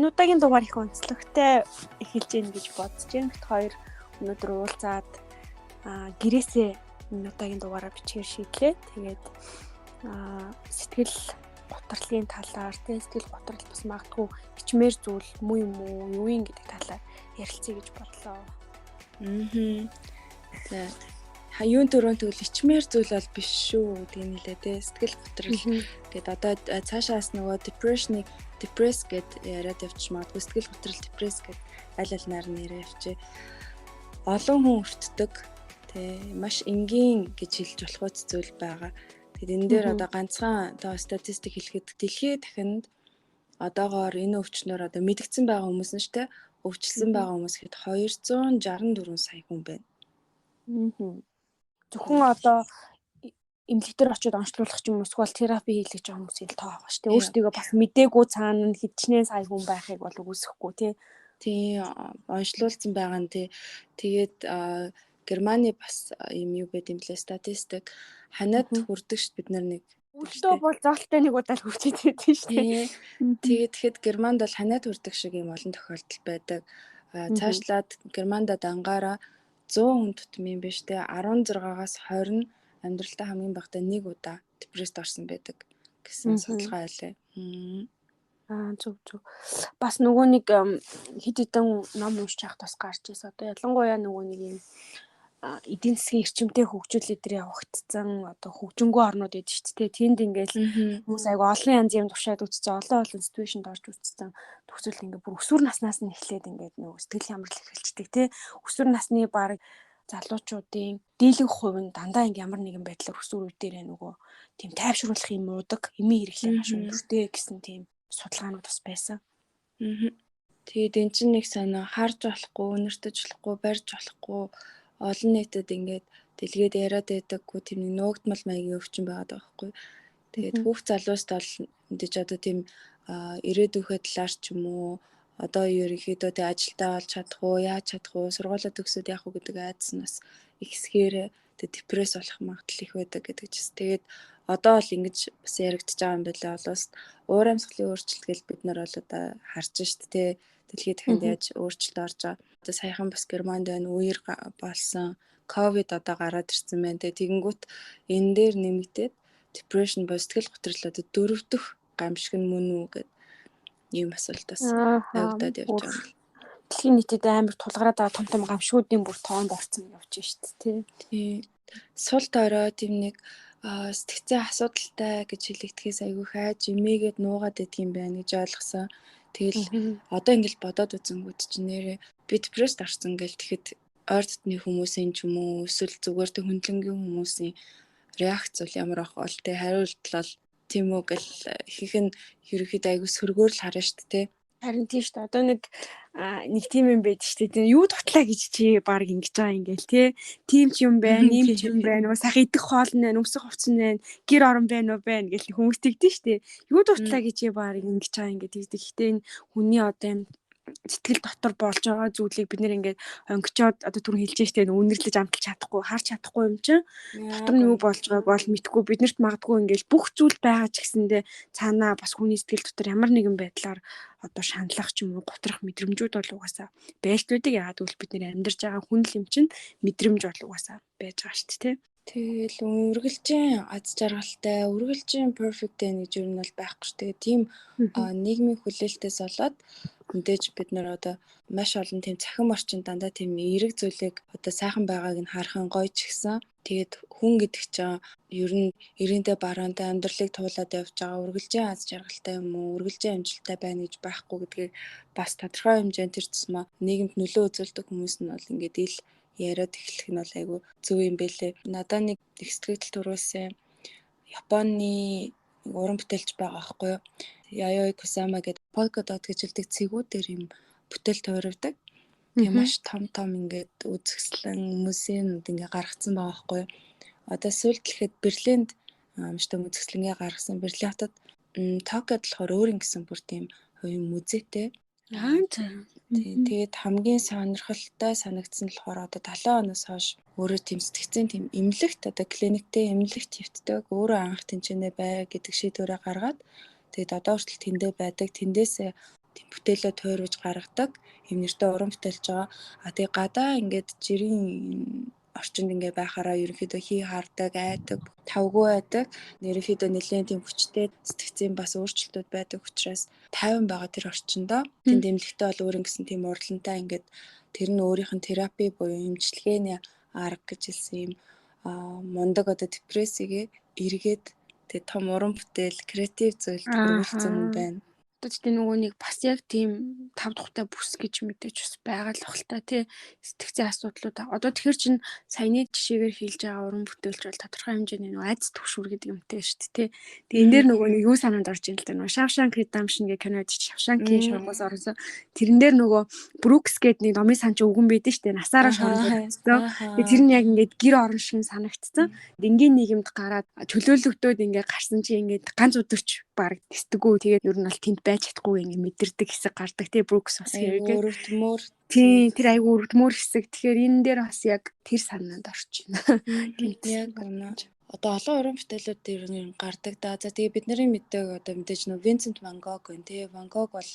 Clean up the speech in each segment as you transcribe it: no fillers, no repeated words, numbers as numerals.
Энэ удаагийн дугаар их онцлогтой эхэлж гин гэж бодож байна. Бид хоёр өнөөдөр уулзаад гэрээсээ энэ удаагийн дугаараа бичгээр шийдлээ. Тэгээд сэтгэл готрлын талаар, сэтгэл готрол бас магадгүй бичмээр зүйл муу юм уу, юу юм гэдэг талаар ярилцъя гэж бодлоо. За хаюун дөрөв тэгвэл ичмээр зүйл бол биш шүү гэдэг нь хэлээ те. Сэтгэл готрол гэдэг одоо цаашаас нөгөө депресс гэд яриад явчих магадгүй. Сэтгэл готрол депресс гэд аль алинаар нэрээ явчих. Олон хүн өртдөг те маш энгийн гэж хэлж болох зүйл байгаа. Тэгэхээр энэ дээр одоо ганцхан одоо статистик хэлэхэд дэлхийн дахинд одоогоор энэ өвчнөөр одоо мэдэгдсэн байгаа хүмүүс нь ч те өвчлсөн байгаа хүмүүс хэд 264 сая хүн байна. Зөвхөн одоо эмнэлэг дээр очиод онцлуулах ч юм уу эсвэл терапи хийлгэж байгаа хүмүүсийн тоо байгаа шүү дээ. Өөртөө бас мдээгүй цаана нь хэдчнээ сая хүн байхыг бол үгүйсэхгүй тий. Онцлуулсан байгаа нь тий. Тэгээд Германы бас юм юу байт юм лээ статистик ханаад хүрдэг ш бид нар нэг өөртөө бол зоолтой нэг удаа л хүрчээд байдсан шүү дээ. Тэгээд Германд бол ханаад хүрдэг шиг юм олон тохиолдол байдаг. Цаашлаад Германд дангаараа 100 хүн тутам юм биш те 16-аас 20 амьдралдаа хамгийн багадаа нэг удаа депресд орсон байдаг гэсэн судалгаа байлаа. Зөв. Бас нөгөө нэг хэд хэдэн ном уншиж явах тус гарч ирсэн. Одоо ялангуяа нөгөө нэг юм эдийн засгийн эрчимтэй хөгжүүлэлт дээр явагдсан одоо хөгжингөө орнууд эд шүү дээ. Тэнд ингээл хүмүүс айгу олон янзын юм туршаад үзсэн, олон ситүэйшнд орж үзсэн. Төгсөл ингээ бүр өсвөр наснаас нь эхлээд ингээд нөгөө сэтгэл хямрал эхэлждэг тий. Өсвөр насны баг залуучуудын дийлэнх хувь нь дандаа ингээ ямар нэгэн байдлаар өсвөр үе дээрээ нөгөө тийм тайвшруулах юм уудаг, эмийн хэрэглээ маш өндөртэй гэсэн тийм судалгаанууд бас байсан. Тэгээд эн чинь нэг санаа харж болохгүй, өнөртөж болохгүй, барьж болохгүй олон нийтэд ингээд дэлгээд яриад байдаггүй тийм нэг нуугдмал маягийн өвчин байгаад байгаа байхгүй. Тэгээд хүүхд залууст бол мэдээж одоо тийм ирээдүйнхээ талаар ч юм уу одоо ерөнхийдөө тэ ажилдаа олж чадах уу, яаж чадах уу, сургуулаа төгсөөд яах уу гэдэг айдас нь бас их хэсгээр депресс болох магадлал их байдаг гэдэг чинь. Тэгээд одоо бол ингэж бас яригдчихэж байгаа юм байлаа болоос уур амьсгалын өөрчлөлт гэж бид нар бол одоо харж штэ тэ дэлхийд дахинд яаж өөрчлөлт орж байгаа. Одоо саяхан бас Германд байна үер болсон ковид одоо гараад ирсэн байна тэ тэгэнгүүт энэ дээр нэмэгдээд depression ба сэтгэл готрол одоо 4 дахь гамшиг нь мөн үү гэдэг ийм асуултаас явагдаад явж байгаа юм. Дэлхийн нийтэд амар тулгараад байгаа том гамшигуудын бүр тоонд орсон явж штэ тий. Сул дорой тийм нэг сэтгцээ асуудалтай гэж хэлэгдэхээс айгүй хайж эмээгээд нуугаад идэх юм байна гэж ойлгосон. Тэгэл одоо ингээл бодоод үзэнгүүт чинь нэрээ би депресд орсон гэл тэгэхэд ойр дотны хүмүүсийн ч юм уу эсвэл зүгээр тэ хөндлөнгийн хүмүүсийн реакц бол ямар ах бол тэ хариулт бол тийм үү гэл ихэнх нь ерөөхдөө айгүй сөргөөр л харна шүү дээ. Харин тийм шүү дээ. Одоо нэг тийм юм байдаг шүү дээ. Юу дутлаа гэж чи баг ингэж байгаа ингээл тий. Тийм ч юм байна, ийм ч юм байна. Сайхан идэх хоол нь байна, өмсөх хувцас нь байна, гэр орон байна уу байна гэл хүмүүс тэгдэж шүү дээ. Юу дутлаа гэж чи баг ингэж байгаа ингээд тэгдэг. Гэхдээ энэ хүний одоо юм сэтгэл дотор болж байгаа зүйлийг бид нэр ингээд онгичоод одоо түрүү хэлж штэ үнэрлэж амталж чадахгүй харж чадахгүй юм чинь дотор нь юу болж байгааг бол мэдхгүй биднэрт магадгүй ингээд бүх зүйл байгаа ч гэсэндээ цаанаа бас хүний сэтгэл дотор ямар нэгэн байдлаар одоо шаналлах ч юм уу готрох мэдрэмжүүд бол угаасаа байж байдаг. Яагаад гэвэл бид нэр амьдарч байгаа хүн л юм чинь мэдрэмж бол угаасаа байж байгаа штэ тий. Тэгэл үргэлжийн аз жаргалтай, үргэлжийн perfect day гэж юу нь бол байхгүй шүү. Тэгээ тийм нийгмийн хүлээлтээс болоод мэдээж бид нар одоо маш олон тийм цахим орчин дандаа тийм эерэг зүйлийг одоо сайхан байгааг нь харахын гоё ч гэсэн тэгээд хүн гэдэг чинь ер нь ирээндээ бараантай амьдралыг туулаад явж байгаа үргэлжийн аз жаргалтай юм уу, үргэлжийн амжилттай байна гэж байхгүй гэдгийг бас тодорхой хэмжээнд тэр тусмаа нийгэмд нөлөө үзүүлдэг хүмүүс нь бол ингээд ил яриад эхлэх нь бол айгүй зөв юм бэлээ. Надаа нэг их сэтгэл төрүүлсэн Японы уран бүтээлч байгаа байхгүй юу? Яёй Кусама гэдэг Polka Dot гэж хэлдэг цэгүүдээр юм бүтээл тойрогдаг. Тэгээ маш том ингээд үзэсгэлэн музейнууд ингээ гаргацсан байгаа байхгүй юу? Одоо сүүлд гэхэд Берлинд амжтай үзэсгэлэнгээ гаргасан. Берлин хотод Токиод болохоор өөр юм гэсэн бүр тийм хувийн музейтэй. Тэгээд хамгийн сонирхолтой санагдсан нь болохоор одоо 70 оноос хойш өөрөө тийм сэтгцэн тийм эмнэлэгт одоо клиниктэй эмнэлэгт хөвтдөг өөрөө анх тэнцэнэ бай гэдэг шийдвэрээ гаргаад тэгээд одоо хүртэл тэндээ байдаг. Тэндээсээ тийм бүтээлээ тойрвож гаргадаг юм нэртэй уран бүтээлж байгаа. Тэгээ гадаа ингээд жирийн орчинд ингээ байхаараа ерөнхийдөө хий хардаг, айдаг, тавгүй байдаг. Ерөнхийдөө нэлээд тийм хүчтэй сэтгцийн бас өөрчлөлтүүд байдаг учраас тайван байгаа тэр орчиндоо тийм дэмлэгтэй бол өөр ингэсэн тийм урдлантай ингээд тэр нь өөрийнх нь терапи буюу эмчилгээний арга гэж хэлсэн юм мундаг одоо депрессигээ эргээд тэгээ том уран бүтээл, креатив зүйлд хүргэлцэн байна. Одоо тийм нөгөө нэг бас яг тийм тав тухтай бүс гэж мэдээж бас байгаа л бахал та тий сэтгцийн асуудлууд. Одоо тэгэхэр чин саяны жишээгээр хэлж байгаа уран бүтээлч бол тодорхой хэмжээний нөгөө айц түгшүүр гэдэг юмтай шүү дээ тий. Тэгээ энэ дээр нөгөө нэг юу санаанд орж ийн л да нөгөө Shawshank Redemption гэх кинод чи Shawshank-ийн шонгоос орсон. Тэрэн дээр нөгөө Brooks гэдэг нэг номын сан чи үгэн байдэн шүү дээ. Насаараа шонгосон. Тэгээ тэр нь яг ингээд гэр орон шиг санагдцсан. Энгийн нийгэмд гараад чөлөөлөгдөөд ингээд гарсан чи ингээд ганц өдөрч баг тэстэггүй. Тэгээд ер нь бол тэнд байж чадахгүй ингээ мэдэрдэг хэсэг гардаг тий Brooks бас хэрэгээ. Өрөвдмөр. Тий тэр айгүй өрөвдмөр хэсэг. Тэгэхээр энэ дээр бас яг тэр санаанд орж байна. Яг үнэ. Одоо олон уран бүтээлүүд дээр нь гардаг да. За тэгээ бидний мэддэг одоо мэдээж нөө Vincent van Gogh гэн тий Van Gogh бол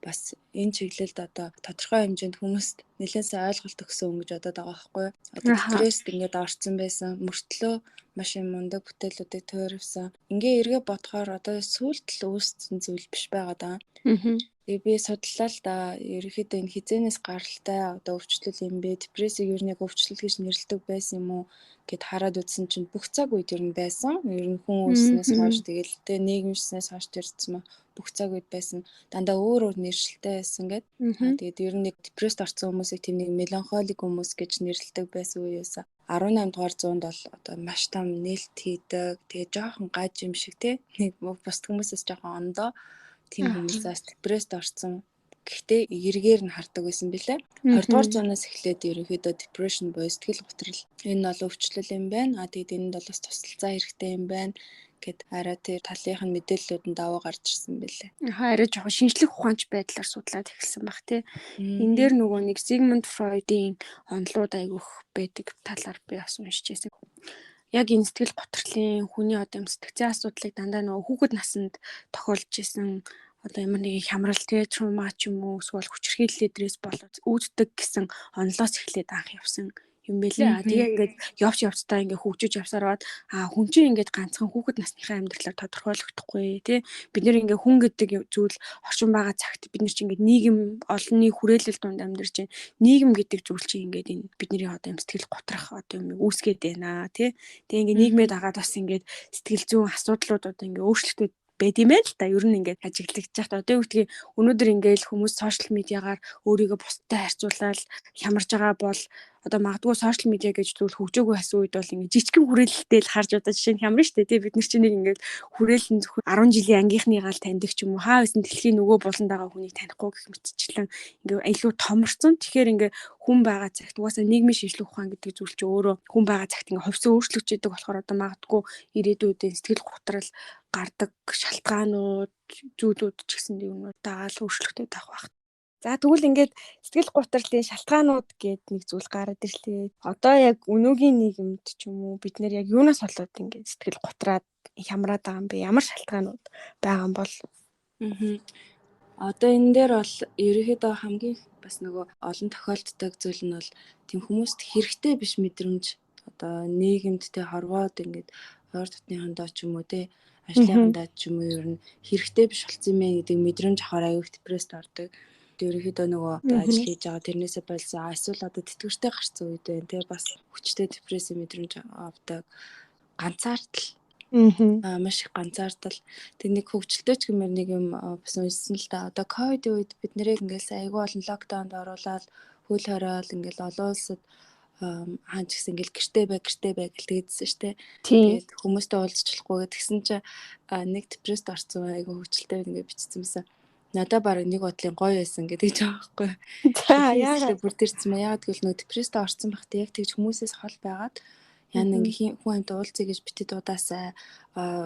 бас энэ чиглэлд одоо тодорхой хэмжээнд хүмүүст нэлээд сайн ойлголт өгсөн хүн гэж бодоод байгаа байхгүй юу? Одоо депресд ингээд орцсон байсан. Мөртлөө маш юм мундаг бүтээлүүдийг тойрвсан. Ингээ эргээ бодохоор одоо сүулт л үүссэн зүйл биш байгаа даа. Тэгээ би судлаа л да. Ерөнхийдөө энэ хизээнээс гаралтай одоо өвчлөл юм бэ? Депрессийг ер нь яг өвчлөл гэж нэрлэдэг байсан юм уу гэд хараад үзсэн чинь бүх цаг үед ер нь байсан. Ер нь хүн үүснээс хойш тэгэл тэ нийгэмснээс хойш тэрсэн мө бүх цаг үед байсан. Дандаа өөр нэршилтэй байсан гэд. Тэгээд ер нь нэг депресд орсон хүмүүсийг тийм нэг меланхолик хүмүүс гэж нэрлэдэг байсан үеэс 18 дугаар зуунд бол одоо маш том нээлт хийдэг. Тэгээ жоохон гаж юм шиг те нэг бусд хүмүүсээс жоохон ондоо тийм хүмүүсээс депресд орсон. Гэхдээ эргээр нь хардаг байсан билээ. 20 дугаар зуунаас эхлээд ерөнхийдөө depression буюу сэтгэл готрол энэ бол өвчлөл юм байна. Тэгээд энд бол бас тусалцаа хэрэгтэй юм байна гэд арай тэр талынх нь мэдээллүүд нь даваа гарч ирсэн билээ. Арай жоохон шинжлэх ухаанч байдлаар судлаад эхэлсэн баг тий. Энэ дээр нөгөө нэг Sigmund Freud-ийн онолууд айгүйх байдаг талаар би бас уншижсэн. Яг энэ сэтгэл готрлын хүний одоо сэтгцийн асуудлыг дандаа нөгөө хүүхэд наснд тохиолж исэн одоо ямар нэг хямрал тий травма ч юм уу эсвэл хүчирхийлэл дэдрээс болоод үүддэг гэсэн онолоос эхлээд анх явсан юм бэлээ. Тэгээ ингээд явцдаа ингээд хөгжиж явсараад хүн чинь ингээд ганцхан хүүхэд насныхаа амьдралаар тодорхойлогдохгүй тий бид нэр ингээд хүн гэдэг зүйл оршин байгаа цагт бид нар чинь ингээд нийгэм олонний хүрээлэл донд амьдарч байна. Нийгэм гэдэг зүйл чинь ингээд энэ бидний одоо сэтгэл готрах одоо юм үүсгээд байна тий. Тэгээ ингээд нийгмээ дагаад бас ингээд сэтгэл зүйн асуудлууд одоо ингээд өөрчлөлтөд байд юм байна л та. Ер нь ингээд ажиглагдаж байхад одоо юу гэдгийг өнөөдөр ингээд хүмүүс сошиал медиагаар өөрийгөө бусдад харьцуулаад хямарж байгаа бол одоо магадгүй сошиал медиа гэж зүйл хөгжөөгүй хасан үед бол ингээд жижигхэн хүрээлэлтэй л харж одоо жишээ нь хямран штэ тий бид нар чинь нэг ингээд хүрээлэн зөвхөн 10 жилийн ангийнхныгаа л таньдаг ч юм уу хаа байсан дэлхийн нөгөө буланд байгаа хүнийг танихгүй гэх мэтчлэн ингээд илүү томорсон. Тэгэхээр ингээд хүн байгаа цагт угаасаа нийгмийн шинжлэх ухаан гэдэг зүйл чинь өөрөө хүн байгаа цагт ингээд хувьсан өөрчлөгдөж идэг болохоор одоо магадгүй ирээдүйдээ сэтгэл готрал гардаг шалтгаанууд зүйлүүд ч гэсэн юмнууд дагаал өөрчлөгдөж авах байх. За тэгвэл ингээд сэтгэл гутралын шалтгаанууд гээд нэг зүйл гараад ирлээ. Одоо яг өнөөгийн нийгэмд ч юм уу бид нэр яг юунаас болоод ингээд сэтгэл гутраад хямраад байгаа юм бэ? Ямар шалтгаанууд байгаа юм бол? Одоо энэ дээр бол ерөнхийдөө хамгийн бас нөгөө олон тохиолддог зүйл нь бол тийм хүмүүст хэрэгтэй биш мэдрэмж одоо нийгэмд тэ хорвоод ингээд ойр дотныхондоо ч юм уу тэ ажлынхандаа ч юм уу ер нь хэрэгтэй биш болсон юм гэдэг мэдрэмж авахаар аюул депресд ордог. Ерөнхийдөө нөгөө ажил хийж байгаа тэрнээсээ болсон эсвэл одоо тэтгэвртэй гарсан үед байна тий бас хүчтэй депресси мэдрэмж авдаг. Ганцаардал маш их ганцаардал. Тэг нэг хөвгчлөлтэй ч гэмээр нэг юм бас уншсан л да. Одоо ковид үед бид нэрийг ингээл айгүй олон локдаунд оруулаад хөл хориол ингээл олон улсад хаач гэсэн ингээл гэртээ бай гэлтэйдсэн штэ. Тэгээд хүмүүстэй уулзчихлахгүй тэгсэн чинь нэг депресд орсон айгүй хөвгчлөлтэй ингээд бичсэн юмсан. Надад бараг нэг бодлын гоё байсан гэдэг ч аахгүй. За яагаад бүр тэрсэн мэ яагаад гэвэл нөө депресд орсон багт яг тэгж хүмүүсээс хол байгаад яна ингээ хүн амт уулзъя гэж битээ дуудаасай.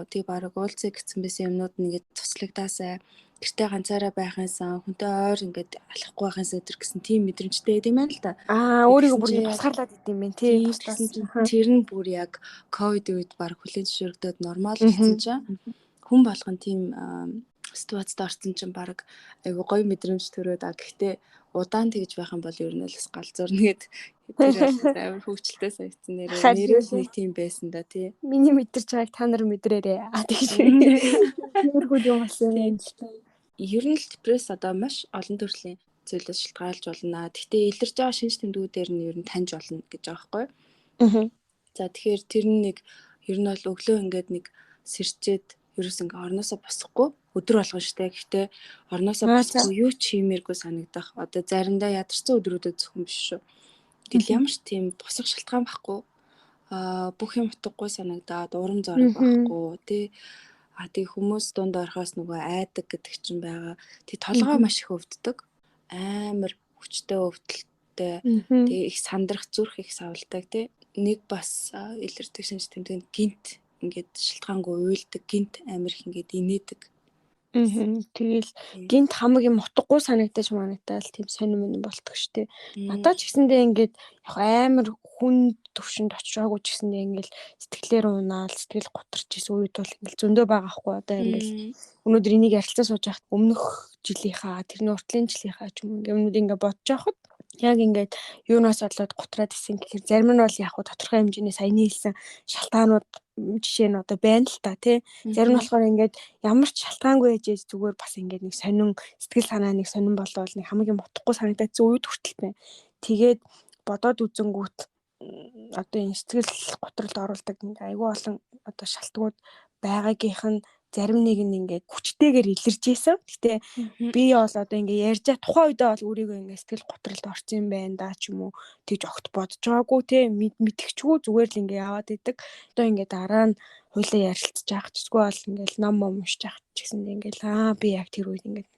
Тэг бараг уулзъя гэсэн байсан юмнууд нэгээд туслагдаасай. Гэртээ ганцаараа байхынсан хүнтэй ойр ингээд алахгүй байхынсан өдр гэсэн тийм мэдрэмжтэй байд юм байна л да. Өөрийгөө бүр тусгаарлаад идэм байх тий. Тэр нь бүр яг ковид үед бараг хүлээн зөвшөөрөгдөд нормал болсон чинь хүн болгон тийм ситуацид орсон чинь баг айгу гоё мэдрэмж төрөөд гэхдээ удаан тэгж байх юм бол ер нь л бас галзуурна гэд тэр бол амар хөвгчлээ санагдсан нэрээ л нэг тийм байсан да тий. Миний мэдэрч байгааг та нар мэдрээрээ. Тэгж тиймэрхүү юм болсон юм л та. Ер нь л депресс одоо маш олон төрлийн зүйлээс шалтгаалж болно. Гэхдээ илэрж байгаа шинж тэмдгүүдээр нь ер нь таньж болно гэж байгаа байхгүй. За тэгэхээр тэр нэг ер нь бол өглөө ингээд нэг сэрчээд ерөөс ингээ орноосоо босохгүй өдөр болгон штэ. Гэхдээ орноосоо босохгүй юу ч хиймээргүй санагдах. Одоо заримдаа ядарсан өдрүүдэд зөвхөн биш шүү. Тэгэл ямар ч тийм босох шалтгаан байхгүй. Бүх юм утгагүй санагдаад урам зориг байхгүй тий. Тэг хүмүүс дунд орохоос нөгөө айдаг гэдэг чинь байгаа. Тэг толгой маш их өвддөг. Амар хүчтэй өвдөлттэй. Тэг их сандрах зүрх их савладаг тий. Нэг бас илэрдэг шинж тэмдэг гинт ингээд шалтгаангүй уйлдаг, гинт амар их ингээд инээдэг. Тэгэл гинт хамаг юм утгагүй санагдаж манагдаад тийм сонирм болтго штэ. Надад ч гэсэндээ ингээд яг амар хүн төвшөнд очиагүй ч гэсэндээ ингээд сэтгэлээр унаал, сэтгэл гутарч исэн үед бол ингээд зөндөө байгаа хгүй одоо ингээд өнөөдөр энийг ярилцаа сууж байхад өмнөх жилийнхаа, тэрний уртлын жилийнхаа ч юм юмнууд ингээд бодож байхад яг ингээд юунаас болоод гутраад исэн гэхээр зарим нь бол яг тодорхой хэмжээний саяны хэлсэн шалтгаанууд жишээ нь одоо байна л та тий. Зарим нь болохоор ингээд ямар ч шалтгаангүй ээжээс зүгээр бас ингээд нэг сонин сэтгэл санаа нэг сонин болоод нэг хамгийн утгагүй санагдаад зүйд хүртэлтэй. Тэгээд бодоод үзэнгүүт одоо энэ сэтгэл готролд оруулдаг айгүй олон одоо шалтгууд байгаагийнх нь зарим нэг нь ингээд хүчтэйгээр илэрж ийсэн. Гэтэ би бол одоо ингээд ярьж байгаа тухайн үедээ бол өөрийгөө ингээд сэтгэл готролд орсон юм байна да ч юм уу тэгж огт бодож байгаагүй те мэдчихгүй зүгээр л ингээд яваад идэг. Одоо ингээд дараа нь хуйлаа ярилцж байгаа ч эсвэл бол ингээд ном уншиж байгаа ч гэсэн ингээд би яг тэр үед ингээд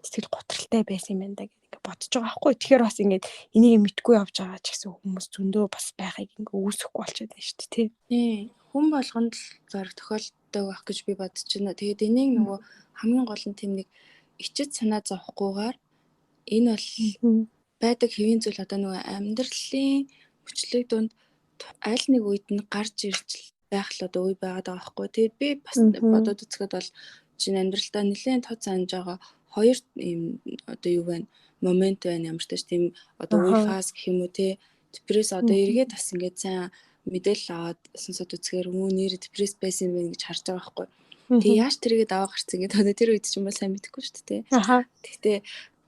сэтгэл готролтой байсан юм байна да гэдэг бодож байгаа байхгүй. Тэгэхээр бас ингээд энийг мэдгүй явж байгаа ч гэсэн хүмүүс зөндөө бас байхыг ингээд үүсэхгүй болчиход байна шүү дээ тий. Хүн болгонд л зориг тохиолддог байх гэж би бодож байна. Тэгээд энийг нөгөө хамгийн гол нь тийм нэг ичит санаа зовхгүйгээр энэ бол байдаг хэвийн зүйл одоо нөгөө амьдралын хүчлэг дунд аль нэг үед нь гарч ирж байх л одоо үе байгаад байгаа байхгүй. Тэгээд би бас бодоод үзэхэд бол чинь амьдралдаа нэлээд тод санаж байгаа хоёр юм одоо юу вэ? Момент байна ямар ч тийм одоо үе фаз гэх юм уу тий. Депресс одоо эргээд бас ингээд сайн мэдээлэл аваад сонсоод үзэхээр нэр депресс байсан юм гэж харж байгаа байхгүй. Тэгээ яаж тэрийгээ даваа гарцсан гэдэг одоо тэр үед ч юм бол сайн мэдэхгүй шүү дээ. Гэхдээ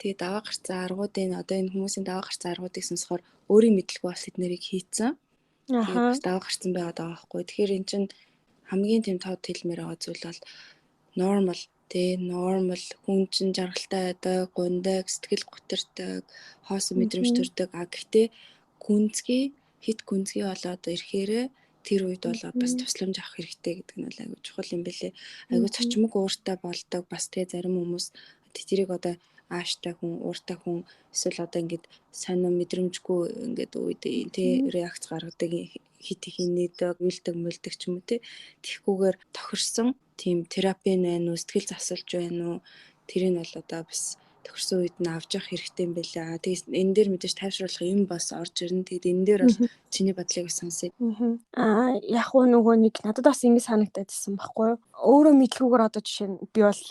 тэгээ даваа гарцсан аргуудын одоо энэ хүмүүсийн даваа гарцсан аргуудыг сонсохоор өөрийн мэдлгүй бас эднэрийг хийцэн. Тэгээ бас даваа гарцсан байгаад байгаа байхгүй. Тэгэхээр эн чинь хамгийн тийм тод хэлмээр байгаа зүйл бол нормал нормал хүн чинь жаргалтай байдаг, гундаг, сэтгэл гутардаг, хоосон мэдрэмж төрдөг. Гэхдээ хит гүнзгий болоод ирэхээрээ тэр үед бол бас тусламж авах хэрэгтэй гэдэг нь бол айгүй чухал юм бэлээ. Айгүй цочмог ууртай болдог. Бас тэгээ зарим хүмүүс тэрийг одоо ааштай хүн, ууртай хүн эсвэл одоо ингээд сонин мэдрэмжгүй ингээд үед тий реакц гаргадаг хит их инээдэг, уйлдаг, мөлдөг ч юм уу тий. Тэгхгүйгээр тохирсон тийм терапи байна уу, сэтгэл засалж байна уу? Тэрийг бол одоо бас тохирсон үед нь авч явах хэрэгтэй юм байлаа. Тэгээд энэ дээр мэдээж тайвшруулах юм бас орж ирнэ. Тэгээд энэ дээр бол чиний бодлыг сонсъё. Яг нөгөө нэг надад бас ингэ санагдаад байсан байхгүй юу? Өөрөө мэдлгүйгээр одоо жишээ нь би бол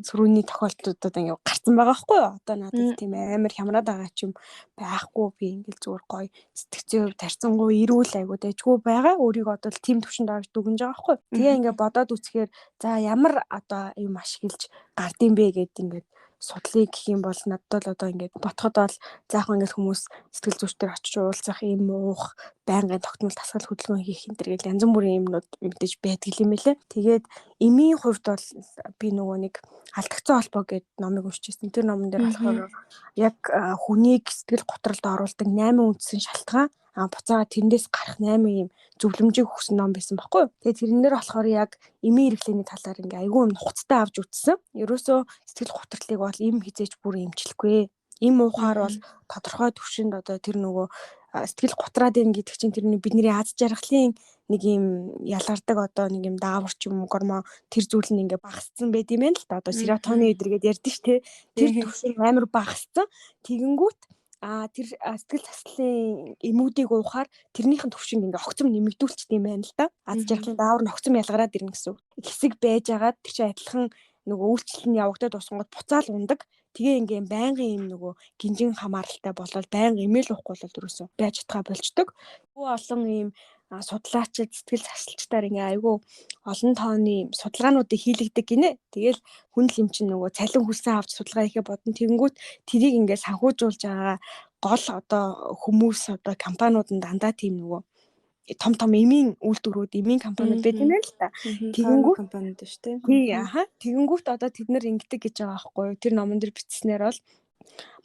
сөрөний тохиолдлуудад ингэ гарцсан байгаа байхгүй юу? Одоо надад тийм амар хямраад байгаа ч юм байхгүй. Би ингээл зүгээр гоё сэтгцэн хувь тарцсангуу ирүүл айгуу дэжгүй байгаа. Өөрийгөө одоо тийм төвшөнд орж дүгнж байгаа байхгүй юу? Тэгээ ингэ бодоод үзэхээр за ямар одоо юм ашиглаж гардыг бэ гэд ингээд судлыг гэх юм бол надад л одоо ингээд бодоход бол заахаа ингээд хүмүүс сэтгэл зүйчдэр очиж уулзах юм уух байнгын тогтмол тасгал хөдөлгөөн хийх энэ төр гэл янз бүрийн юмнууд мэдээж байдаг юм лээ. Тэгээд эмийн хувьд бол би нөгөө нэг алдагцсан холбоо гэдэг номыг уншижсэн. Тэр номон дээр болохоор яг хүнийг сэтгэл готролд оруулдаг 8 үндсэн шалтгаан буцаага тэрнээс гарах 8 юм зөвлөмжийг өгсөн ном байсан байхгүй юу. Тэгээд тэрнээр болохоор яг эмийн хэрэглээний талаар ингээ айгүй юм нухацтай авч үзсэн. Ерөөсөө сэтгэл готрлыг бол эм хизээж бүр эмчлэхгүй. Эм уухаар бол тодорхой төвшөнд одоо тэр нөгөө сэтгэл готраад ийн гэдэг чинь тэрний бидний аз жаргалын нэг юм ялгардаг одоо нэг юм даавар ч юм уу гормон тэр зүйл нь ингээ багассан байт юм байна л да. Одоо серотонин эдэргээд ярьдэн ш тэ. Тэр төвшин амар багассан. Тэгэнгүүт тэр сэтгэл заслын эмүүдийг уухаар тэрнийхэн төвшинг ингээ огцом нэмэгдүүлчихдээ юм байна л да. Аз жаргалын даавар нь огцом ялгараад ирнэ гэсэн үг. Хэсэг байж агаад тэр чинь адилхан нөгөө үйлчлэл нь явагдаад дуусгангууд буцаал ундаг. Тэгээ ингээм байнгын юм нөгөө гинжин хамааралтай болол байнга имэйл уухгүй бол ерөөсөө байж чадгаа болчдөг. Нөгөө олон ийм судлаачид сэтгэл засалчдаар ингээ айгүй олон тооны судалгаануудыг хийлэгдэг гинэ. Тэгэл хүн л юм чинь нөгөө цалин хүссэн авч судалгаа хийхэ бодно. Тэгэнгүүт тэрийг ингээ санхүүжуулж байгаа гол одоо хүмүүс одоо компаниуд нь дандаа тийм нөгөө том эмийн үйлдвэрүүд, эмийн компаниуд байт юм байна л та. Тэгэнгүүт компаниуд шүү дээ. Тий, тэгэнгүүт одоо тэд нар ингэдэг гэж байгаа байхгүй юу? Тэр номон дээр бичснээр бол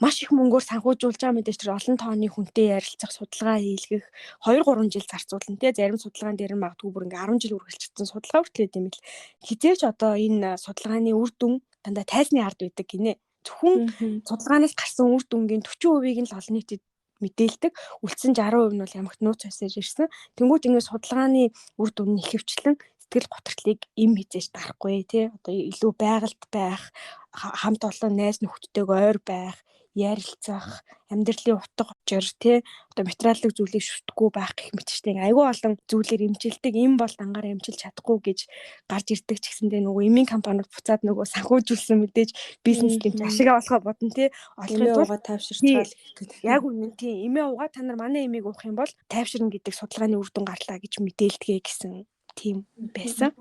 маш их мөнгөөр санхүүжуулж байгаа мэдээж тэр олон тооны хүнтэй ярилцах, судалгаа хийлгэх 2-3 жил зарцуулна тий. Зарим судалгаан дээр нь магадгүй бүр ингээ 10 жил үргэлжлүүлсэн судалгаа хүртэл байт юм бэл. Хизээч одоо энэ судалгааны үр дүн дандаа тайзны ард байдаг гинэ. Зөвхөн судалгаанаас гарсан үр дүнгийн 40%-ийг нь л олон нийтэд мэдээлдэг. Үлдсэн 60% нь бол ямагт нууц хасаж ирсэн. Тэнгүүт ингээ судалгааны үр дүн нь ихэвчлэн сэтгэл готрлыг им хизээж дарахгүй тий. Одоо илүү байгальд байх, хамт олон найз нөхдөдтэйг ойр байх, ярилцах, амьдралын утга учир тий. Одоо материалын зүйлийг шүтдэггүй байх гэх мэтчтэй айгүй олон зүйлээр имжилдэг. Им бол дангаар имжилж чадахгүй гэж гарч ирдэг ч гэсэндээ нөгөө эмийн компаниуд буцаад нөгөө санхүүжүүлсэн мэдээж бизнес гэмж ашигаа олохоо бодно тий. Олохын тулд тайвширчаал гэдэг. Яг үнэн тий. Эмээ угаа та нар манай эмийг уух юм бол тайвширна гэдэг судалгааны үр дүн гарлаа гэж мэдээлдэгэ гэсэн тийм байсан.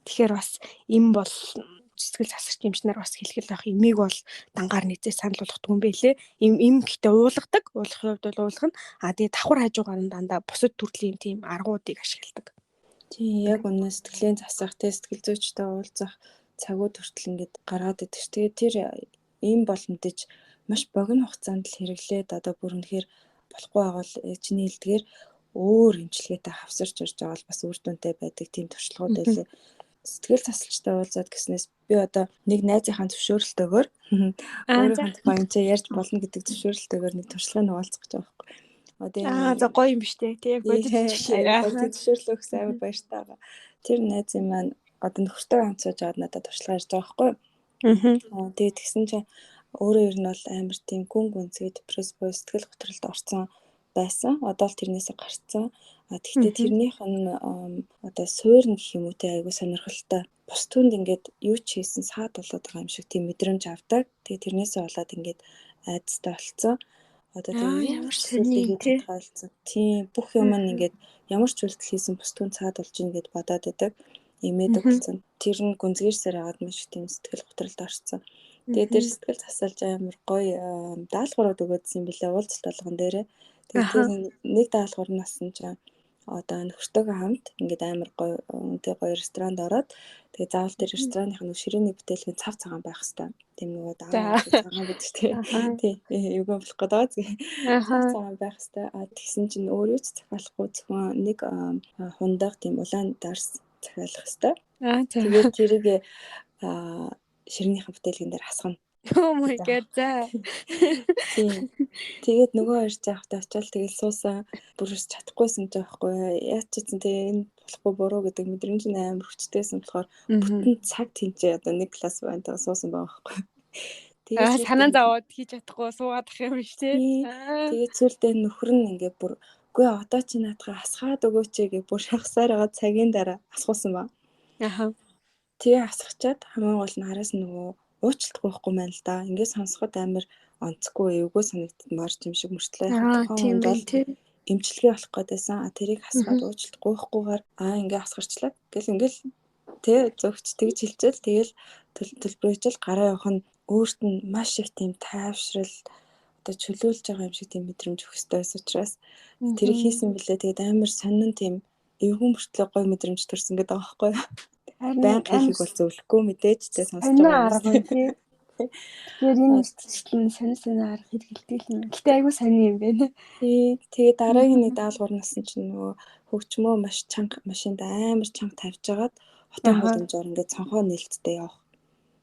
Тэгэхээр бас им бол сэтгэл засагч эмчнэр бас хэлхэл байх эмийг бол дангаар нийцээ санал болгохгүй юм байлээ. Им гэхдээ уулгадаг. Уулгахын хувьд бол уулгана. Тэгээ давхар хажуугаар нь дандаа бусад төрлийн тийм аргуудыг ашигладаг. Тийм яг үнэ сэтгэлийн засах, сэтгэл зүйчтэй уулзах цагууд хүртэл ингээд гаргаад идэг ш. Тэгээд тэр им бол мэдээж маш богино хугацаанд л хэрэглээд одоо бүр үнэхээр болохгүй байгаа бол чиний хэлдгээр өөр эмчилгээтэй хавсарч ирж байгаа бол бас үр дүнтэй байдаг тийм туршлагууд байлээ. Сэтгэл засалчтай уулзаад гэснээс би одоо нэг найзынхаа зөвшөөрөлтөөр өөрийнхөө тухайн чи ярьж болно гэдэг зөвшөөрөлтөөр нэг туршлагыг хуваалцах гэж байгаа байхгүй. Одоо за гоё юм биш үү? Тэг яг бодож зөвшөөрлөө өгсөн амар баяртай байгаа. Тэр найзын маань одоо нөхөртөө хамт сууж аваад надад туршлага ярьж байгаа байхгүй. Тэгээд тэгсэн чинь өөрөө ер нь бол амар тийм гүн гүнзгий депресс буюу сэтгэл готролд орсон байсан. Одоо л тэрнээсээ гарцсан. Тэгтээ тэрнийх нь одоо суурн гэх юм уу те айгу сонирхолтой. Бус түнд ингээд юу ч хийсэн саад болоод байгаа юм шиг тийм мэдрэмж авдаг. Тэгээ тэрнээсээ болоод ингээд айдастай болцсон. Одоо тэгээ ямар ч зүйлийг тодорхойлцсон. Тийм бүх юм нь ингээд ямар ч үйлдэл хийсэн бус түнд саад болж ийн гэд бодоод байдаг. Имээдэг болсон. Тэр нь гүнзгийрсээр аваад маш тийм сэтгэл готролд орсон. Тэгээ тэр сэтгэл засалж амар гоё даалгаврууд өгөөдсөн юм билээ уулзалт болгон дээрээ. Тэгээ нэг даалгавар нь асан чинь одоо нөхөртөөгөө хамт ингээд амар гоё гоё ресторанд ороод тэгээ заавал тэр ресторанных нь ширээний бүтээлгийн цав цагаан байх хэвээр. Тийм нөгөө даавар цагаан гэдэг чинь тий юу болох гэдэг цав цагаан байх хэвээр. Тэгсэн чинь өөр юу ч захиалахгүй зөвхөн нэг хундаг тийм улаан дарс захиалах хэвээр. Тэгээд тэрийг ширээнийхэн бүтээлгэн дээр хасгана. Oh my god. Тийм. Тэгээд нөгөө хоёр заахтай очивол тэгэл суусан бүрс чадахгүйсэн гэж байхгүй. Яаж ч гэсэн тэгээ энэ болохгүй буруу гэдэг мэдрэмж нь амар хүчтэйсэн болохоор бүтэн цаг тэнцээ одоо нэг класс байнтаа суусан байгаа байхгүй. Тэгээд санаа зовоод хийж чадахгүй суугаад ах юм биш тий. Тэгээд сүултээ нөхөр нь ингээ бүр үгүй одоо чи наадхаа хасгаад өгөөч гэж бүр шахсаар байгаа цагийн дараа асгуусан ба. Тэгээ асгачаад хамгийн гол нь араас нөгөө уучлалт гоохгүй мэн л да. Ингээд сонсоход амар онцгүй эвгүй санагдмаар юм шиг мөртлөө тийм бол эмчилгээ болох гэдээсэн. Тэрийг хасгаад уучлалт гоохгүйгээр ингээд асгарчлаа. Ингээл тэ зөвхт тэгж хэлчихэл тэгэл төлбөрөжл гараа явах нь өөрт нь маш их тийм тайвшрал одоо чөлөөлж байгаа юм шиг тийм мэдрэмж өгөх ёстой байсан учраас тэрийг хийсэн билээ. Тэгээд амар сонин тийм эвгүй мөртлөө гоё мэдрэмж төрсөн гэдэг байгаа байхгүй юу? Банк хийхийг бол зөвлөхгүй мэдээж тэ сонсож байгаа юм тий. Тэгэхээр энэ сэтгэл нь сонин арга хэрэгэлдэг юм. Гэтэ айгүй сонин юм байна. Тий. Тэгээ дараагийн нэг даалгавар насан чинь нөгөө хөгжмөө маш чанга машинд амар чанга тавьж агаад хотын боломжоор ингээд цонхоо нээлттэй явах.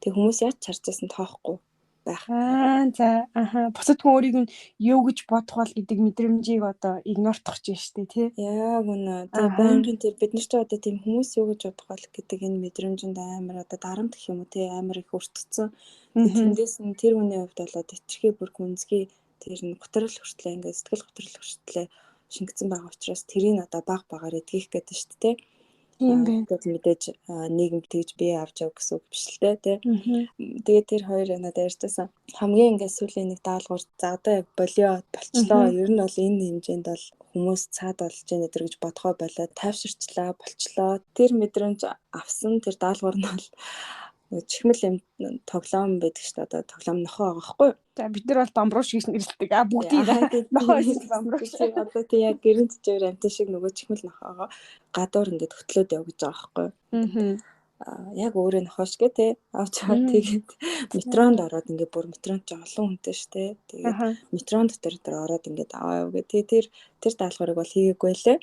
Тэг хүмүүс яаж чарж байсан тоохгүй байх. Бусад хүн өөрийг нь юу гэж бодох бол гэдэг мэдрэмжийг одоо игнортох гэж штэ тий. Яг үнэ. Тэгээ байнгын тэр бид нар ч одоо тийм хүмүүс юу гэж бодох бол гэдэг энэ мэдрэмжинд амар одоо дарамт гэх юм уу тий амар их өртгцэн. Тэндээс нь тэр хүний хувьд болоод ичрэхээ бүр гүнзгий тэр нь готрол хүртлээ ингээд сэтгэл готрол хүртлээ шингэсэн байгаа учраас тэрийг одоо баг багаар эдгийх гэдэг штэ тий. Тийм байна. тэгээд мэдээж нийгэм тэгж бие авч яв гэсэн үг биш л дээ тий. Тэгээд тэр хоёр надад ярьжсэн. Хамгийн ингээд сүүлийн нэг даалгавар за одоо яг болио болчлоо. Ер нь бол энэ хэмжээнд бол хүмүүс цаад болж байна гэдэг гэж бодгоо болоод тайвширчлаа, болчлоо. Тэр мэдрэмж авсан тэр даалгавар нь бол чихмэл юм тоглоом байдаг шүү дээ. Одоо тоглоом нохоо байгаа байхгүй юу? За бид нар бол бамбруу шиг нэрлэдэг. Бүгдийг нохоо шиг бамбруу. Одоо тий яг гэрэн цэцээр амтан шиг нөгөө чихмэл нохоогоо гадуур ингээд хөтлөөд яв гэж байгаа байхгүй юу? Яг өөрөө нохоо шиг тий авч чад тэгээд метронд ороод ингээд бүр метронд ч олон хүнтэй шүү дээ. Тэгээд метрон дотор ороод ингээд аваа яв гэ. Тэр даалгаврыг бол хийгээгүй лээ.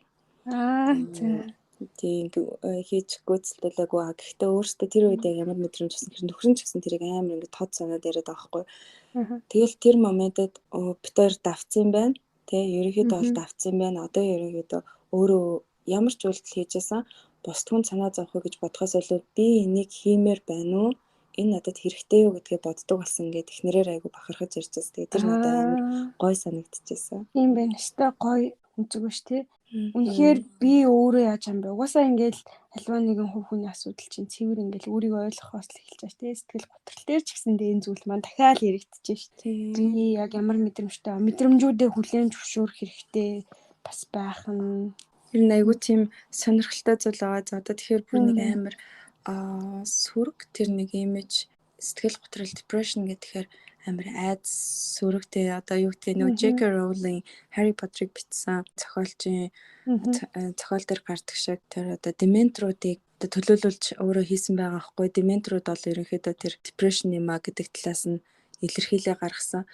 Тийм хийж гүйцэлдэлээгүй. Гэхдээ өөртөө тэр үед яг ямар мэдрэмж авсан хэрэг нөхрөн ч гэсэн тэрийг амар ингээд тод санаад яриад байгаа байхгүй. Тэгэл тэр моментод битээр давцсан байна. Тэ ерөнхийдөө бол давцсан байна. Одоо ерөнхийдөө өөрөө ямар ч үйлдэл хийжсэн бусд хүн санаа зовхоо гэж бодхоос илүү би энийг хиймээр байна уу? Энэ надад хэрэгтэй юу гэдгээ боддог болсон ингээд эхнэрээр айгу бахархаж ярьжсэн. Тэгээ тэр надад амар гой санагдчихсэн. Тийм байна. Өстой гой үнцгөөш тий. Үнэхээр би өөрөө яаж юм бэ? Угаасаа ингээд альва нэгэн хувь хүний асуудал чинь цэвэр ингээд өөрийгөө ойлгохоос л эхэлж байгаа тий. Сэтгэл готрол дээр ч гэсэндээ энэ зүйл маань дахиад яригдчихэж шүү дээ. Би яг ямар мэдрэмжтэй мэдрэмжүүдээ хүлээн зөвшөөрөх хэрэгтэй бас байх нь ер нь айгу тийм сонирхолтой зүйл байгаа. За одоо тэгэхээр бүр нэг амар сүрэг тэр нэг имиж сэтгэл готрол depression гэхээр амар айц сүрэгтэй одоо юу гэдэг нь J.K. Rowling Harry Potter-ыг бичсэн зохиолчийн зохиол дээр гардаг шиг тэр одоо дементруудыг төлөөлүүлж өөрөө хийсэн байгаа байхгүй. Дементрууд бол ерөнхийдөө тэр depression юм а гэдэг талаас нь илэрхийлээ гаргасан.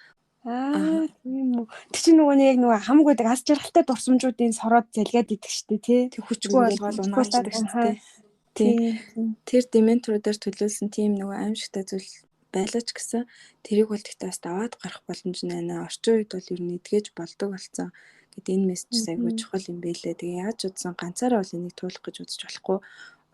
Тийм үү. Тэг чи нөгөө нэг нөгөө хамаг байдаг аз жаргалтай дурсамжуудын сороод залгаад идэх штэ тий. Тэг хүчгүй болгоод унаачдаг штэ. Тийм. Тэр дементруудаар төлөөлсөн тийм нөгөө аимшигтай зүйл байлаа ч гэсэн тэрийг бол тэгтээ бас даваад гарах боломж байна. Орчин үед бол ер нь эдгэж болдог болсон гэдэг энэ мессеж айгүй чухал юм байлээ. Тэгээ яаж удсан ганцаараа бол энийг туулах гэж үзэж болохгүй.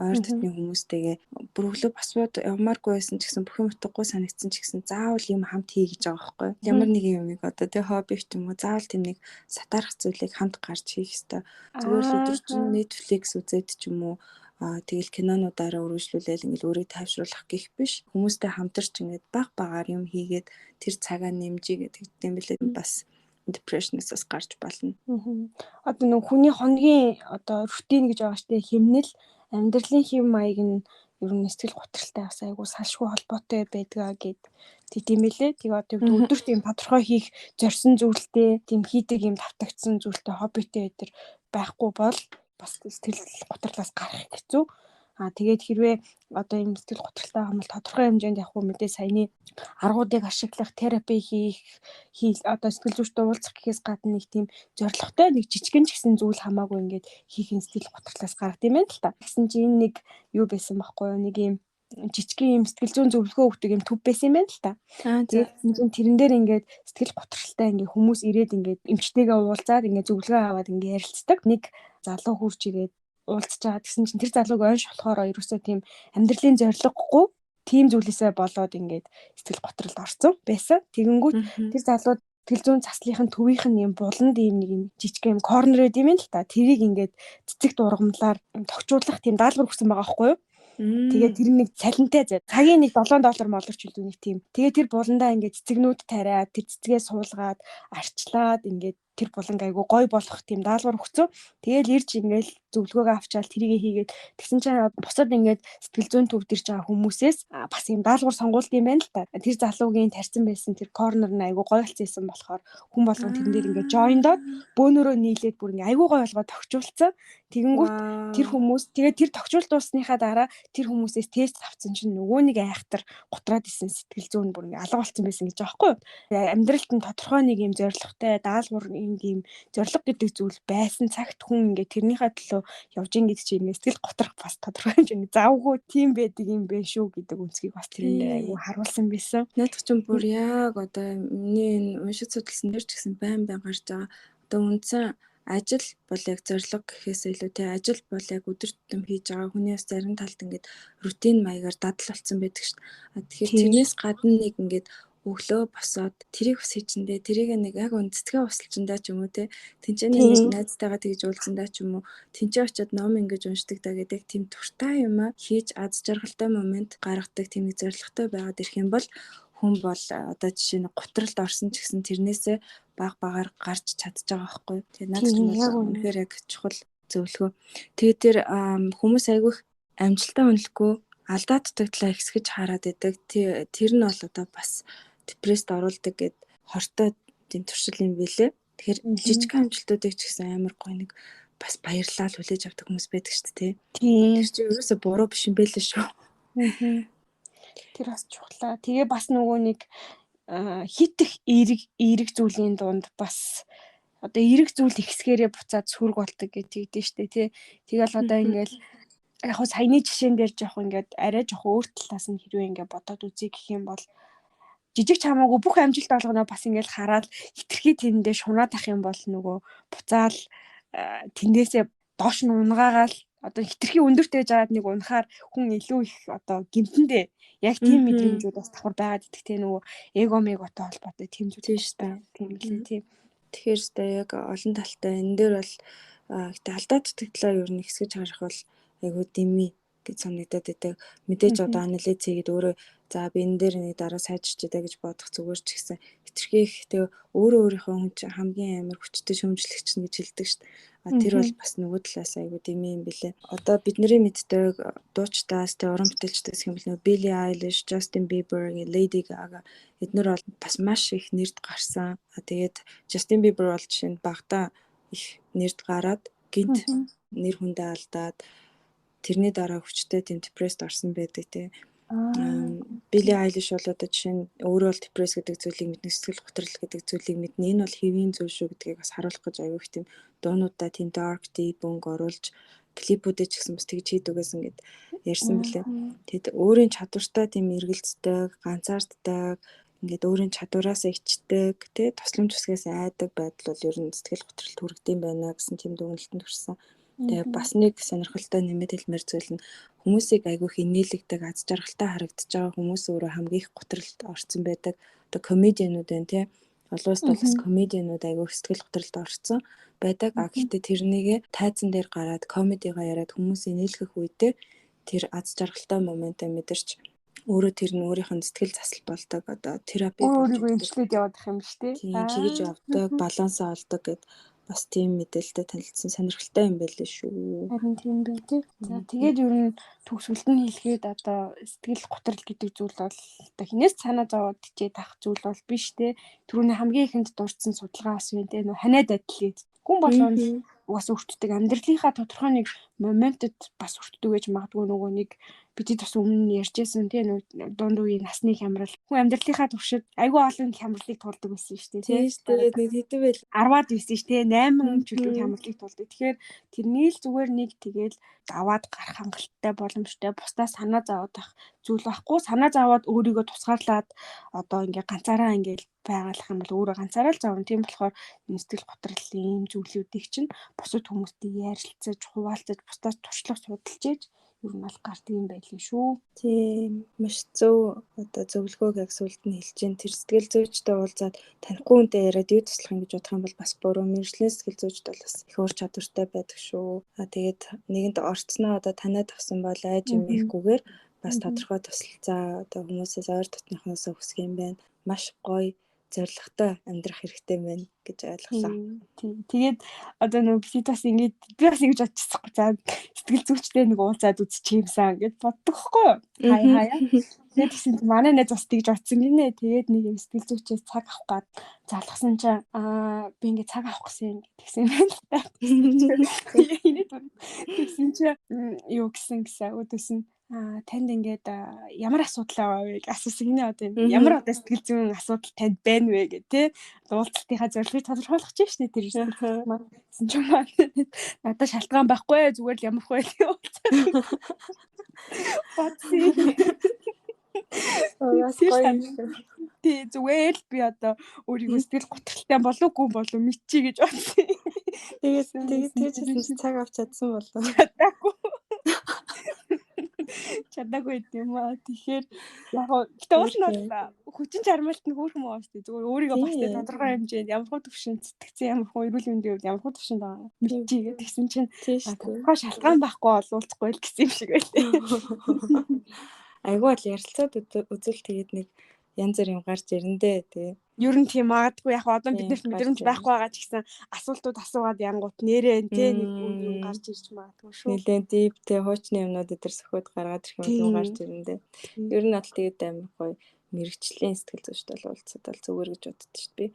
Ойр дотны хүмүүстэйгээ бүр өглөө босвоод явмааргүй байсан ч гэсэн бүх юм утгагүй санагдсан ч гэсэн заавал юм хамт хий гэж байгаа байхгүй. Ямар нэг юмыг одоо тэг хобби ч юм уу заавал тийм нэг сатаарах зүйлийг хамт гарч хийх хэрэгтэй. Зүгээр л өдөржин Netflix үзээд ч юм уу тэгэл кинонуудаараа үргэлжлүүлээл ингээл өөрийг тайвшруулах гэх биш. Хүмүүстэй хамтарч ингээд багаар юм хийгээд тэр цагаа нэмжий гэдэг юм билээ бас depression-аас гарч болно. Одоо нэг хүний хоногийн одоо рутин гэж байгаа штэ хэмнэл амьдралын хэв маяг нь ер нь сэтгэл готролтой бас айгу салшгүй холбоотой байдгаа гэд тийм билээ. Тэгээ одоо өдөр тийм тодорхой хийх зорьсон зүйлтэй тийм хийдэг юм давтагдсан зүйлтэй хоббитэй өдр байхгүй бол бас сэтгэл готрлоос гарах хэцүү. Тэгээд хэрвээ одоо юм сэтгэл готролтой хамт тодорхой хэмжээнд явах уу мэдээ саяны аргуудыг ашиглах, терапи хийх, одоо сэтгэл зүйчтэй уулзах гэхээс гадна нэг тийм зорилготой нэг жижигэн ч гэсэн зүйл хамаагүй ингээд хийх сэтгэл готролоос гардаг юм байна л та. Гэсэн чинь энэ нэг юу байсан байхгүй юу? Нэг юм жижигхэн юм сэтгэл зүйн зөвлөгөө өгдөг юм төв байсан юм байна л та. Тэгээд тэрэн дээр ингээд сэтгэл готролтой ингээд хүмүүс ирээд ингээд эмчтэйгээ уулзаад ингээд зөвлөгөө аваад ингээд ярилцдаг. Нэг залуу хурж ирээд уулзч байгаа гэсэн чинь тэр залууг ойш болохоор ерөөсөө тийм амьдралын зорилгогүй тийм зүйлээсээ болоод ингээд сэтгэл готролд орсон байсан. Тэгэнгүүт тэр залууд сэтгэл зүйн заслынхын төвийнх нь юм буланд ийм нэг юм жижиг юм корнер байд юм л та. Тэрийг ингээд цэцэг дургамлаар тогтжуулах тийм даалгавар өгсөн байгаа байхгүй юу? Тэгээд тэр нэг цалинтай зэ. Цагийн нэг $7 молорч үлдээ нэг тийм. Тэгээд тэр буландаа ингээд цэцэгнүүд тариад тэр цэцгээ суулгаад арчлаад ингээд тэр буланг айгу гой болох тийм даалгавар өгцөө. Тэгээл ирж ингээл зөвлөгөөгөө авчаал тэрийг хийгээд тэгсэн чинь бусад ингээд сэтгэл зүйн төвд ирж байгаа хүмүүсээс бас юм даалгавар сонгуулт юм байна л та. Тэр залуугийн тарьсан байсан тэр корнер нь айгу гой болцсон болохоор хүн болгон тэрэн дээр ингээд join-доод бөөнөрөө нийлээд бүр ингээд айгу гой болгоод тогтжуулсан. Тэгэнгүүт тэр хүмүүс тэгээд тэр тогтжуулт дуусныхаа дараа тэр хүмүүсээс тест авсан чинь нөгөө нэг айхтар готраад исэн сэтгэл зүйн бүр ингээд алга болсон байсан гэж байгаа байхгүй юу? Амьдралд нь тодорхой нэг юм зорилготой даалгавар ийм зориг гэдэг зүйл байсан цагт хүн ингээд тэрнийхээ төлөө явж ин гэдэг чинь ингээд сэтгэл готрох бас тодорхой хэмжээний завгүй тийм байдаг юм бэ шүү гэдэг үнцгийг бас тэрнээ айгүй харуулсан байсан. Наадах чинь бүр яг одоо миний уншиж судалсан дээр ч гэсэн байн гарч байгаа. Одоо үндсэн ажил бол яг зориг гэхээс илүү те ажил бол яг өдөр тутам хийж байгаа хүний бас зарим талд ингээд рутин маягаар дадал болсон байдаг шүү дээ. Тэгэхээр тэрнээс гадна нэг ингээд өглөө босоод тэрийг бас хийчиндээ тэрийг нэг яг үндэсгээ усалчиндаа ч юм уу те тэнцэнэ нэг Тийм. найзтайгаа тэгж уулзсандаа ч юм уу тэнцээ очиод ном ингэж уншдаг да гэдэг тийм туртай юм хийж аз жаргалтай момент гаргадаг тийм нэг зорилготой байгаад ирэх юм бол хүн бол одоо жишээ нь гутралд орсон ч гэсэн тэрнээсээ баг багаар гарч чадж байгаа байхгүй. Тэгээ наад чинь Тийм, яг бол үнэ. үнэхээр яг чухал зөвлөгөө. Тэгээ тэр хүмүүс айгүйх амжилтаа үнэлэхгүй алдаа дутагдлаа ихсгэж хараад идэг. Тэр нь бол одоо бас депресд оруулдаг гэд хортой тийм туршил юм билээ. Тэгэхээр жижиг амжилтуудыг ч гэсэн амар гоё нэг бас баярлал хүлээж авдаг хүмүүс байдаг шүү дээ. Тийм. Тэр чинь ерөөсө буруу биш юм бэлээ шүү. Тэр бас чухлаа. Тэгээ бас нөгөө нэг хит их эерэг зүйлийн дунд бас одоо эерэг зүйл ихсгээрээ буцаад сүрг болдог гэдэг штэ тий. Тэгэл одоо ингээл яг хөө саяны жишээн дээр жоох ингээд арай жоох өөр талаас нь хэрвээ ингээд бодоод үзье гэх юм бол жижиг ч хамаагүй бүх амжилт болгоноо бас ингээд хараад хитрхи тэндээ шунаад ах юм бол нөгөө буцаал тэндээсээ доош нь унгаагаал одоо хитрхи өндөртэй жаад нэг унахаар хүн илүү их одоо гимтэндээ яг тийм мэдрэмжүүд бас давхар байгаад идэх те нөгөө эготой холбоотой тийм зүйл Тийм шүү дээ. тийм лээ тийм. Тэгэхээр өстой яг олон талтай энэ дээр бол гэтээ алдаа дутагдлаа ер нь хэсгэж харах бол айгуу дими гэж санагдаад байдаг. Мэдээж одоо анализ хийгээд өөрөө за би энэ дээр нэг дараа сайжирч идэ гэж бодох зүгээр ч гэсэн хитрхи их тэгээ өөрийнхөө хүн чинь хамгийн амар хүчтэй шүүмжлэгч нь гэж хэлдэг шүү дээ. Тэр бол бас нөгөө талаас айгуу дими юм билээ. Одоо бидний мэддэг дуучдаас тэгээ уран бүтээлчдээс гэх юм бол нөгөө Billie Eilish, Justin Bieber, Lady Gaga эднэр бол бас маш их нэрд гарсан. Тэгээд Justin Bieber бол жишээ нь багтаа их нэрд гараад гинт нэр хүндээ алдаад тэрний дараа хүчтэй тийм депресд орсон байдаг тий. Billie Eilish бол одоо жишээ нь өөрөө бол депресс гэдэг зүйлийг мэднэ, сэтгэл готрол гэдэг зүйлийг мэднэ. Энэ бол хэвийн зүйл шүү гэдгийг бас харуулах гэж аягүй их тийм дуунуудаа тийм dark deep өнгө оруулж клипүүдээ ч гэсэн бас тэгж хийдэг гэсэн гэд ярьсан билээ. Тэгэд өөрийн чадвартай тийм эргэлздэг, ганцаарддаг ингээд өөрийн чадвараасаа ичдэг тий тусламж хүсгээс айдаг байдал бол ер нь сэтгэл готролд хүргэдэм байна гэсэн тийм дүгнэлтэнд хүрсэн. Тэгээ бас нэг сонирхолтой нэмэт хэлмээр зүйл нь хүмүүсийг айгүйх инээлгдэг аз жаргалтай харагдаж байгаа хүмүүс өөрөө хамгийн их готролд орсон байдаг. Одоо комедианууд байна тий олон улсад бас комедианууд айгүйх сэтгэл готролд орсон байдаг. Гэхдээ тэрнийгээ тайзан дээр гараад комедигаа яриад хүмүүс инээлгэх үедээ тэр аз жаргалтай моментаа мэдэрч өөрөө тэр нь өөрийнх нь сэтгэл засал болдог одоо терапи өөрийгөө эмчлээд явах юм шүү дээ. Тийм чигэж явдаг, балансаа олдог гэд бас тийм мэдээлэлтэй танилцсан сонирхолтой юм байлээ шүү. Харин тийм бай тий. За тэгээд ер нь төгсгөлд нь хэлгээд одоо сэтгэл готрол гэдэг зүйл бол одоо хинээс санаа зовоод хичээд авах зүйл бол биш тий. Түрүүний хамгийн ихэнд дурдсан судалгаа бас юм тий. Нөө ханиад адил гээд хүн болгонд бас өртдөг амьдралынхаа тодорхой нэг моментод бас өртдөг гэж магадгүй нөгөө нэг бидний бас өмнө ярьжсэн тий дунд үеийн насны хямрал хүн амьдралынхаа туршид айгүй олон хямралыг тулдаг байсан шүү дээ тий. Тэгээд нэг хэдэн байл 10-аад байсан шүү дээ 8 жилийн хямралыг тулдаг. Тэгэхээр тэрний л зүгээр нэг тэгэл аваад гарах хангалттай боломжтой бусдаа санаа зовоод авах зүйл байхгүй санаа зовоод өөрийгөө тусгаарлаад одоо ингээ ганцаараа ингээл байгалах юм бол өөрөө ганцаараа л зовно. Тийм болохоор сэтгэл готрлын зүйлүүдийг чинь бусад хүмүүстэй ярилцаж хуваалцаж бусдаас туршлага судалж ийж ер нь бол гардаг юм байлээ шүү. Тийм маш зөв одоо зөвлөгөөг яг сүлд нь хэлж гин тэр сэтгэл зүйчтэй уулзаад танихгүй хүнтэй яриад юу туслах юм гэж бодох юм бол бас буруу мэржлийн сэтгэл зүйчд бол бас их өөр чадвартай байдаг шүү. Тэгээд нэгэнд орцсноо одоо таниад авсан бол айж юм ихгүйгээр бас тодорхой тусалцаа одоо хүмүүсээс ойр дотнохоос хүсэх юм байна. Маш гоё зоригтой амьдрах хэрэгтэй байна гэж ойлголоо. Тийм. Тэгээд одоо нөгөө би бас ингэж бодчихсохгүй. За сэтгэл зүйчтэй нэг уулзаад үзчихюмсан гэж боддогхгүй юу? Хаяа. Тэгээд тэгсэн чинь манай найз бас тэгж бодсон гинэ. Тэгээд нэг юм сэтгэл зүйчээс цаг авах гад залгасан чинь би ингэ цаг авах гэсэн тэгсэн байна л та. Тэгсэн чинь юу гэсэн өдөөс нь танд ингээд ямар асуудал байгаа вэ гэж асуусан гинэ одоо ямар одоо сэтгэл зүйн асуудал танд байна вэ гэх тээ уулзалтынхаа зорилгыг тодорхойлох чинь шнэ тэр сэтгэл маань гэсэн ч юм аа надад шалтгаан байхгүй зүгээр л ямар хөө уулзаад бодсон тий зүгээр л би одоо өөрийгөө сэтгэл готролтой болов уу болов мэдчихье гэж бодсон. Тэгээд тэгж цаг авч чадсан болов. Чадаагүй. чадаагүй юм аа. Тэгэхээр яг гэхдээ уул нь бол хүчин чармаалт нь хөөрхөн мөн шүү дээ. Зүгээр өөрийгөө бас тэ тодорхой хэмжээнд ямар хуу төвшөнд сэтгцэн ямар хуу эрүүл мэндийн хувьд ямар хуу төвшөнд байгаа мэдчихээ тэгсэн чинь тодорхой шалтгаан байхгүй олуулахгүй л гэсэн юм шиг байлээ. Айгүй бол ярилцаад үзэл тэгээд нэг янз бүр юм гарч ирэндээ тий. Ер нь тийм магадгүй яг одоо биднэрт мэдрэмж байхгүй байгаа ч гэсэн асуултууд асуугаад янгууд нэрээ тий нэг юм гарч ирж магадгүй шүү. Нилээн дип тий хуучны юмнууд дээр сөхөд гаргаад ирэх юм гарч ирэндээ. Ер нь бол тэгээд амар гоё мэрэгчлийн сэтгэл зүйчд бол уулзаад бол зүгээр гэж боддоо шүү дээ.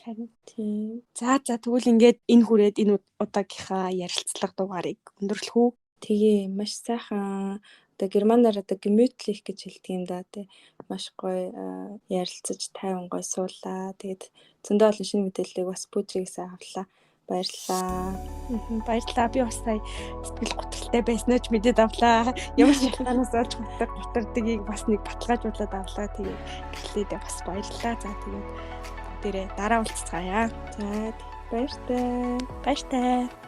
Харин тийм. За тэгвэл ингээд энэ хүрээд энэ удаагийнхаа ярилцлага дугаарыг өндөрлөх үү? Тэгээ маш сайхан одоо германаар одоо gemütlich гэж хэлдэг юм да тий. Маш гоё ярилцаж тайван гоё суулаа. Тэгээд зөндөө олон шинэ мэдээллийг бас пүүжигээс авлаа. Баярлалаа. Баярлалаа. Би бас сая сэтгэл готролтой байснаа ч мэдээд авлаа. Ямар шалтгаанаас олж готрдгийг бас нэг баталгаажуулаад авлаа. Тэгээд гэлээдээ бас баярлалаа. За тэгээд дээрээ дараа уулзцаая. За баяртай. Баяртай.